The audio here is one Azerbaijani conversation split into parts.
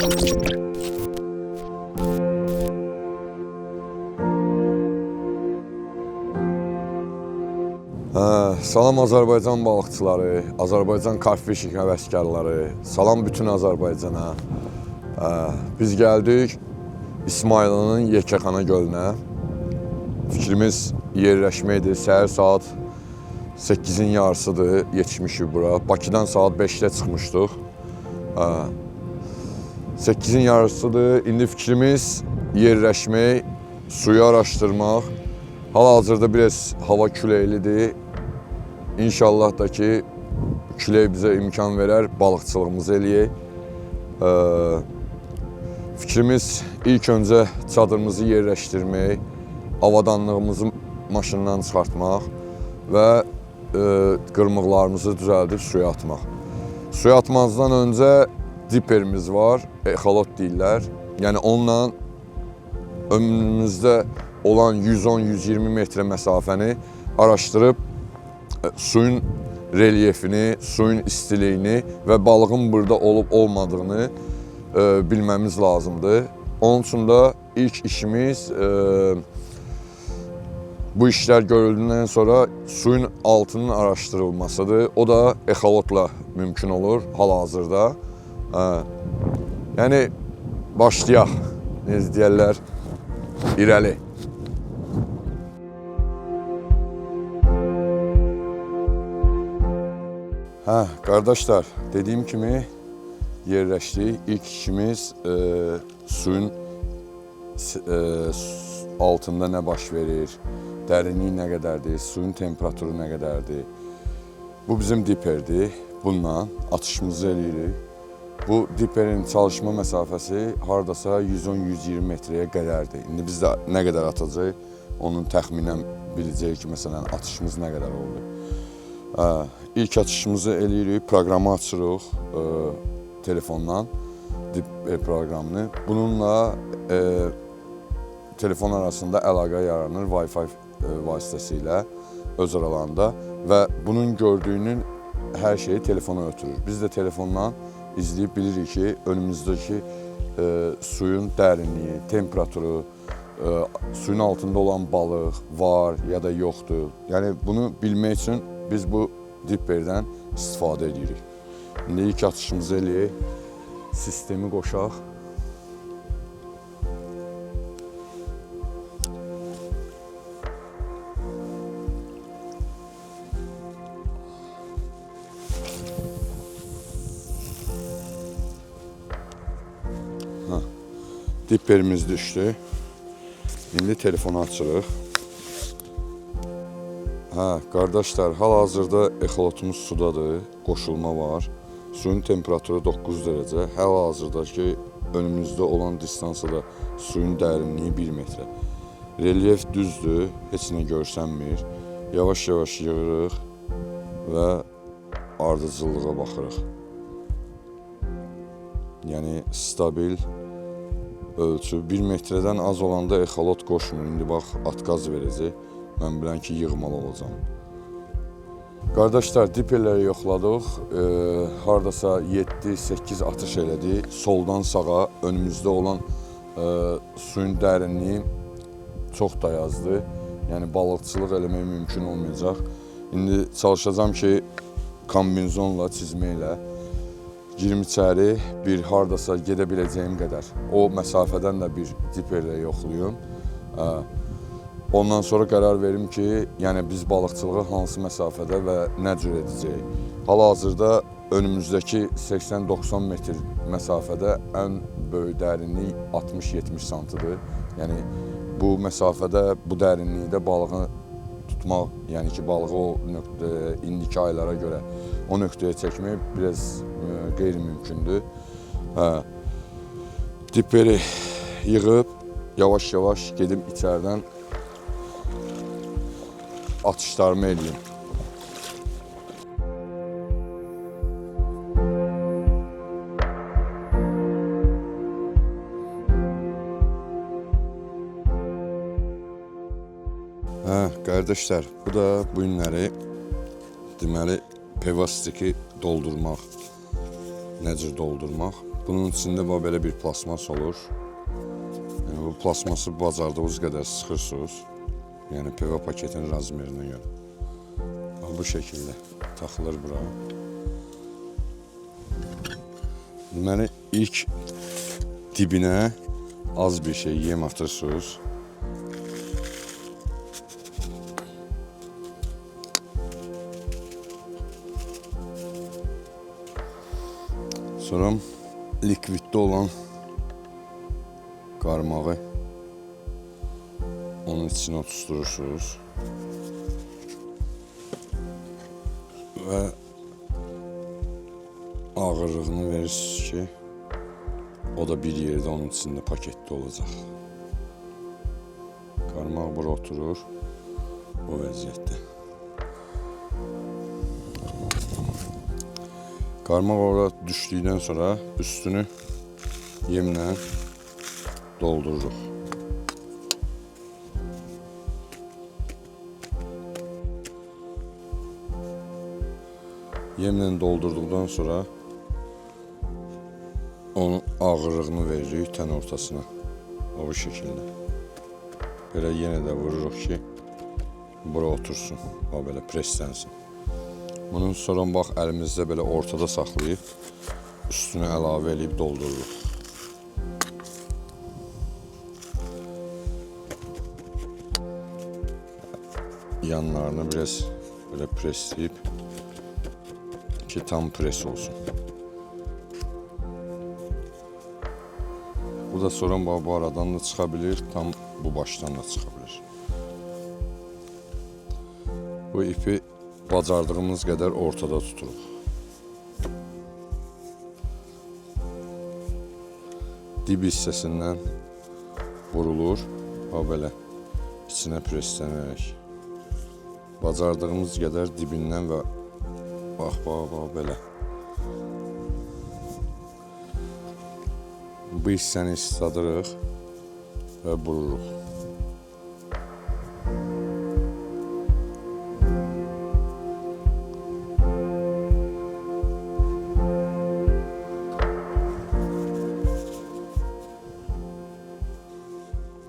Salam Azərbaycan balıqçıları, Azərbaycan karpfishing həvəskarları, salam bütün Azərbaycana. Biz gəldik İsmailinin Yekəxana gölünə. Fikrimiz yerləşməkdir. Səhər saat 8-in yarısıdır, yetişmişik bura. Bakıdan saat 5-də çıxmışdıq. 8-in yarısıdır. İndi fikrimiz yerləşmək, suyu araşdırmaq. Hal-hazırda biraz hava küləklidir. İnşallah da ki, külək bizə imkan verər, balıqçılığımızı eləyək. Fikrimiz ilk öncə çadırımızı yerləşdirmək, avadanlığımızı maşından çıxartmaq və qırmıqlarımızı düzəldib suya atmaq. Suya atmazdan öncə diperimiz var, exolot deyirlər. Yəni onunla ömrümüzdə olan 110-120 metrə məsafəni araşdırıb suyun relyefini, suyun istiliyini və balığın burada olub-olmadığını bilməmiz lazımdır. Onun üçün də ilk işimiz bu işlər görüldündən sonra suyun altının araşdırılmasıdır. O da exolotla mümkün olur hal-hazırda. Yəni başlayaq, necə deyərlər, irəli. Qardaşlar, dediyim kimi yerləşdik. İlk işimiz suyun altında nə baş verir, dərinliyi nə qədərdir, suyun temperaturu nə qədərdir. Bu bizim diperdir. Bununla atışımızı eləyirik. Bu diperin çalışma məsafəsi hardasa 110-120 metrəyə qədərdir. İndi biz də nə qədər atacaq, onun təxminən biləcəyik ki, məsələn, atışımız nə qədər oldu. İlk atışımızı eləyirik, proqramı açırıq telefondan, proqramını. Bununla telefon arasında əlaqə yaranır Wi-Fi vasitəsilə öz aralarında və bunun gördüyünün hər şeyi telefona ötürür. Biz də telefondan izləyib bilirik ki, önümüzdəki suyun dərinliyi, temperaturu, suyun altında olan balıq var ya da yoxdur. Yəni bunu bilmək üçün biz bu diperdən istifadə edirik. İndi ilk atışımızı eləyək, sistemi qoşaq. Diperimiz düşdü. İndi telefonu açırıq. Qardaşlar, hal-hazırda exolotumuz sudadır, qoşulma var. Suyun temperaturu 9 dərəcə. Hal-hazırdakı önümüzdə olan distansada suyun dərinliyi 1 metrə. Relyef düzdür, heç nə görsənmir. Yavaş-yavaş yığırıq və ardıcıllığa baxırıq. Yəni, stabil ölçü. 1 metrədən az olanda exolot qoşmur. İndi bax, atqaz verəcək. Mən bilən ki, yığmalı olacam. Qardaşlar, diperləri yoxladıq. Hardasa 7-8 atış elədik. Soldan sağa önümüzdə olan suyun dərinliyi çox dayazdır. Yəni, balıqçılıq eləmək mümkün olmayacaq. İndi çalışacağım ki, kombinzonla, çizməklə girim içəri, bir hardasa gedə biləcəyim qədər. O məsafədən də bir diperlə yoxluyum. Ondan sonra qərar verim ki, yəni biz balıqçılığı hansı məsafədə və nə cür edəcəyik. Hal-hazırda önümüzdəki 80-90 metr məsafədə ən böyük dərinlik 60-70 santıdır. Yəni bu məsafədə, bu dərinlikdə balığı tutmaq, yəni ki, balığı o indiki aylara görə o nöqtəyə çəkmək biraz qeyri-mümkündür. Diperi yığıb, yavaş-yavaş gedim içərdən atışlarımı eləyim. Qardaşlar, bu da bu günləri deməli pevastiki doldurmaq. Nə cür doldurmaq? Bunun içində belə bir plasmas olur. Yəni bu plasması bacardığınız qədər sıxırsınız. Yəni PV paketin razmerinə görə. Bu şəkildə taxılır bura. Deməli ilk dibinə az bir şey yem atırsınız. Sonra likviddə olan qarmağı onun içine tutuşturursunuz və ağırlığını verirsiniz ki, o da bir yerdə onun içində paketdə olacaq. Qarmaq bura oturur o vəziyyətdə. Qarmaq orada düşdükdən sonra üstünü yemlə doldururuq. Yemlə doldurduqdan sonra onun ağırlığını veririk tən ortasına. O bu şəkildə. Belə yenə də vururuq ki, bura otursun. O belə preslənsin. Bunun sonra bax əlimizdə belə ortada saxlayıb üstünə əlavə edib doldururuq. Yanlarını biraz böyle presleyip ki tam pres olsun. Bu da sonra bu aradan da çıkabilir, tam bu baştan da çıkabilir. Bu ipi bacardığımız kadar ortada tuturuq. Dib hissəsindən vurulur, o belə içine preslənərək. Bacardığımız qədər dibindən və bax belə. Bu hissəni isladırıq və vururuq.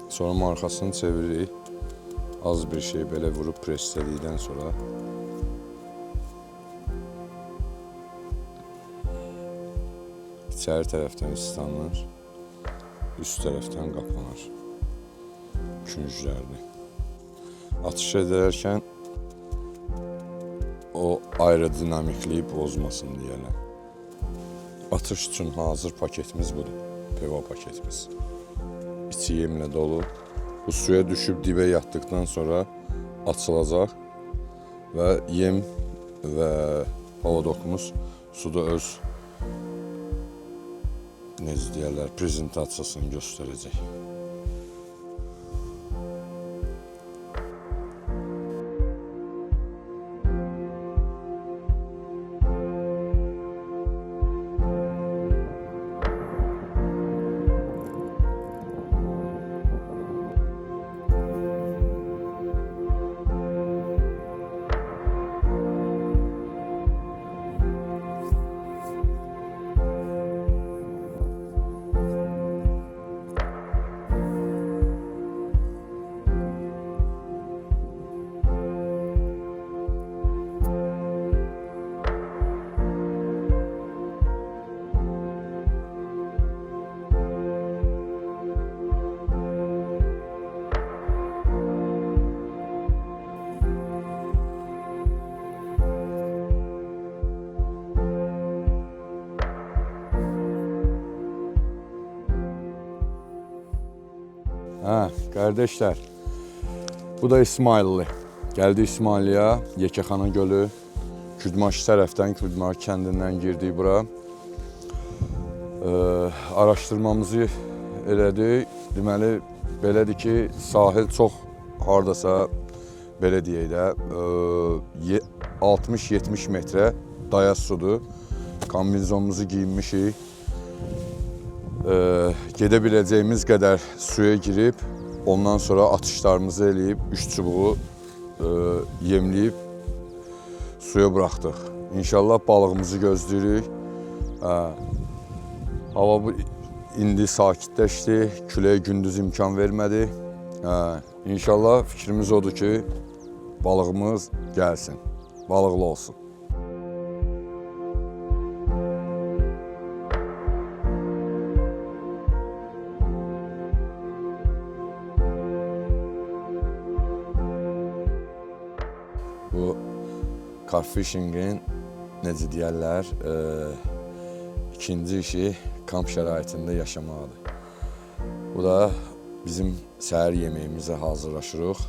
Sonra arxasını çeviririk. Az bir şey belə vurub preslədikdən sonra içəri tərəfdən islanır, üst tərəfdən qapanır künclərini. Atış edərkən o aerodinamikliyi bozmasın deyərlər. Atış üçün hazır paketimiz budur, PV paketimiz. İçi yemlə dolu. Bu suya düşüb dibə yatdıktan sonra açılacaq və yem və havadokumuz suda öz necə deyərlər, prezentasiyasını göstərəcək. Kardeşler, bu da İsmailli. Geldi İsmailliyə, Yekəxana Gölü, Kürdmaş tərəfdən, Kürdmaş kəndindən girdik bura. Araşdırmamızı elədik. Deməli, belədir ki, sahil çox hardasa, belə deyək də, 60-70 metrə dayaz sudur. Kombinizonumuzu giyinmişik. Gedə biləcəyimiz qədər suya girib, ondan sonra atışlarımızı eləyib, 3 çubuğu yemləyib suya buraxdıq. İnşallah balığımızı gözləyirik. Hava indi sakitləşdi, küləyə gündüz imkan vermədi. İnşallah fikrimiz odur ki, balığımız gəlsin, balıqlı olsun. Bu carp-fishingin necə deyərlər, ikinci işi kamp şəraitində yaşamaqdır. Bu da bizim səhər yeməyimizə hazırlaşırıq.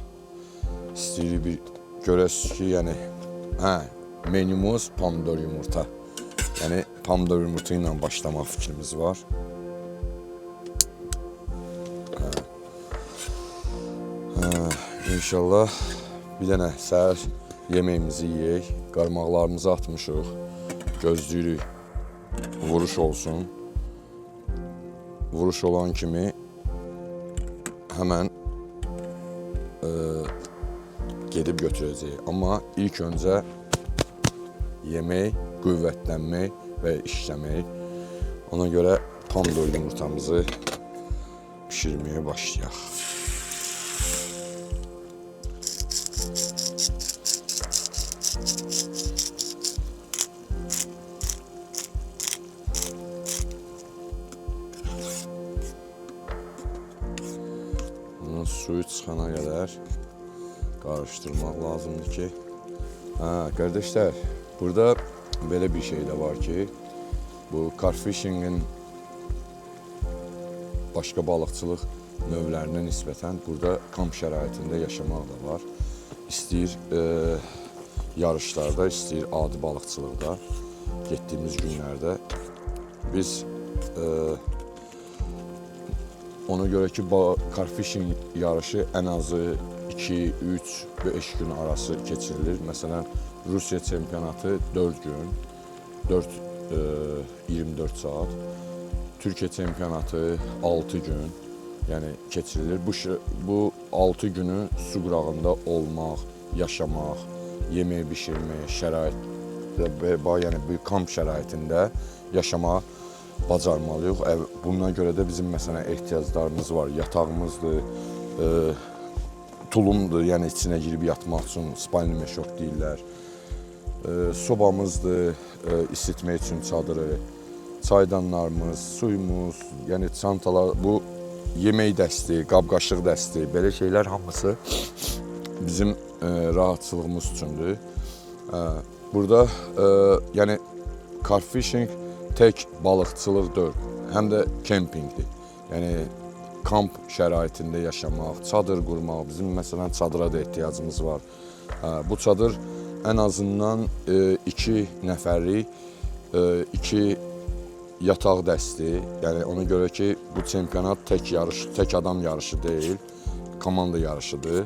İstəyirik bir görəsiniz ki, yəni menümüz pomidor yumurta. Yəni pomidor yumurta ilə başlamaq fikrimiz var. İnşallah bir dənə səhər yeməyimizi yeyək, qarmaqlarımızı atmışıq, gözləyirik vuruş olsun. Vuruş olan kimi həmən gedib götürəcəyik. Amma ilk öncə yemək, qüvvətlənmək və işləmək. Ona görə pomidor yumurtamızı pişirməyə başlayaq. Suyu çıxana qədər qarışdırmaq lazımdır ki. Qardaşlar, burada belə bir şey də var ki, bu carp-fishingin başqa balıqçılıq növlərinə nisbətən burada kamp şəraitində yaşamaq da var. İstəyir yarışlarda, istəyir adi balıqçılıqda getdiyimiz günlərdə biz ona görə ki, carp-fishing yarışı ən azı 2, 3, 5 gün arası keçirilir. Məsələn, Rusiya çempionatı 4 gün, 24 saat. Türkiyə çempionatı 6 gün, yəni keçirilir. Bu 6 günü su qırağında olmaq, yaşamaq, yemək bişirmək, şəraitdə, yəni bir kamp şəraitində yaşamaq bacarmalıyıq. Buna görə də bizim məsələn ehtiyaclarımız var. Yatağımızdır, tulumdur, yəni içinə girib yatmaq üçün spalni meşok deyirlər. Sobamızdır, isitmək üçün çadırı, çaydanlarımız, suyumuz, yəni çantalar, bu yemək dəsti, qab-qaşıq dəsti, belə şeylər hamısı bizim rahatçılığımız üçündür. Burada yəni carp-fishing tək balıqçılıq deyil, həm də kempingdir. Yəni kamp şəraitində yaşamaq, çadır qurmaq, bizim məsələn çadıra da ehtiyacımız var. Bu çadır ən azından 2 nəfərlik, 2 yataq dəsti. Yəni ona görə ki, bu çempionat tək adam yarışı deyil, komanda yarışıdır.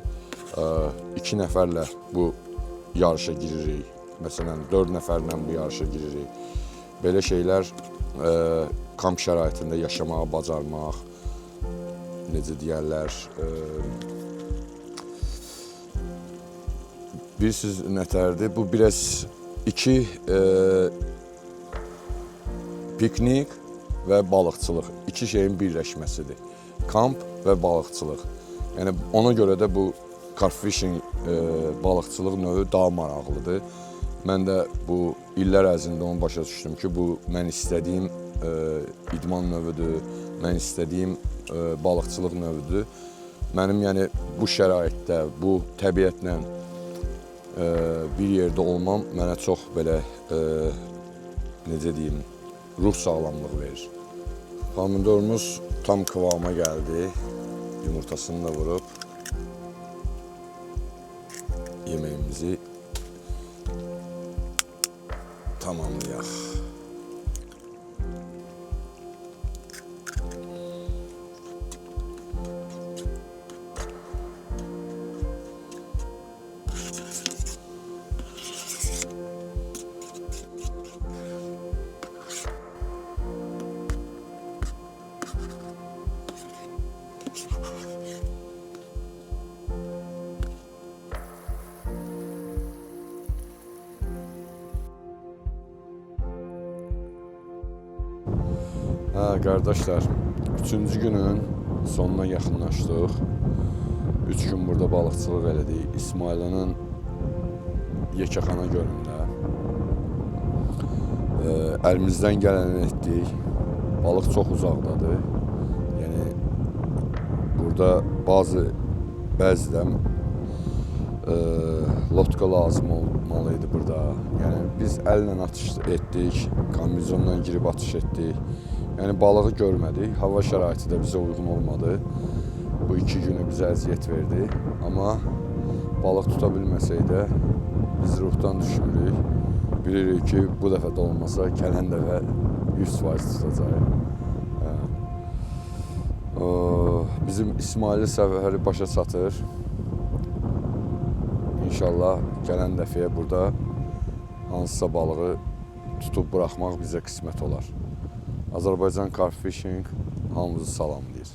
2 nəfərlə bu yarışa giririk. Məsələn, 4 nəfərlə bu yarışa giririk. Belə şeylər kamp şəraitində yaşamağı bacarmaq, necə deyərlər, bilirsiniz nətərdir? Bu biraz 2 piknik və balıqçılıq, 2 şeyin birləşməsidir. Kamp və balıqçılıq. Yəni ona görə də bu carp-fishing balıqçılıq növü daha maraqlıdır. Mən də bu illər ərzində onu başa düşdüm ki, bu mən istədiyim idman növüdür, mən istədiyim balıqçılıq növüdür. Mənim yəni bu şəraitdə, bu təbiətlə bir yerdə olmam mənə çox belə, necə deyim, ruh sağlamlığı verir. Pomidorumuz tam kıvama gəldi. Yumurtasını da vurup yemeğimizi tamamlayaq. Qardaşlar, 3-cü günün sonuna yaxınlaşdıq. 3 gün burada balıqçılıq elədik. İsmailin yekəxana gölündə. Əlimizdən gələni etdik. Balıq çox uzaqdadır. Yəni burada bəzidən lotka lazım olmalıydı burada. Yəni biz əllə atış etdik, kombinezonla girib atış etdik. Yəni balığı görmədik. Hava şəraiti də bizə uyğun olmadı. Bu 2 günü bizə əziyyət verdi. Amma balıq tuta bilməsək də biz ruhdan düşmürük. Bilirik ki, bu dəfə də olmasa, gələn dəfə 100% tutacaq. Bizim İsmaili səfəri başa çatır. İnşallah gələn dəfəyə burada hansısa balığı tutub buraxmaq bizə qismət olar. Azərbaycan Carp Fishing hamımızı salamlayır.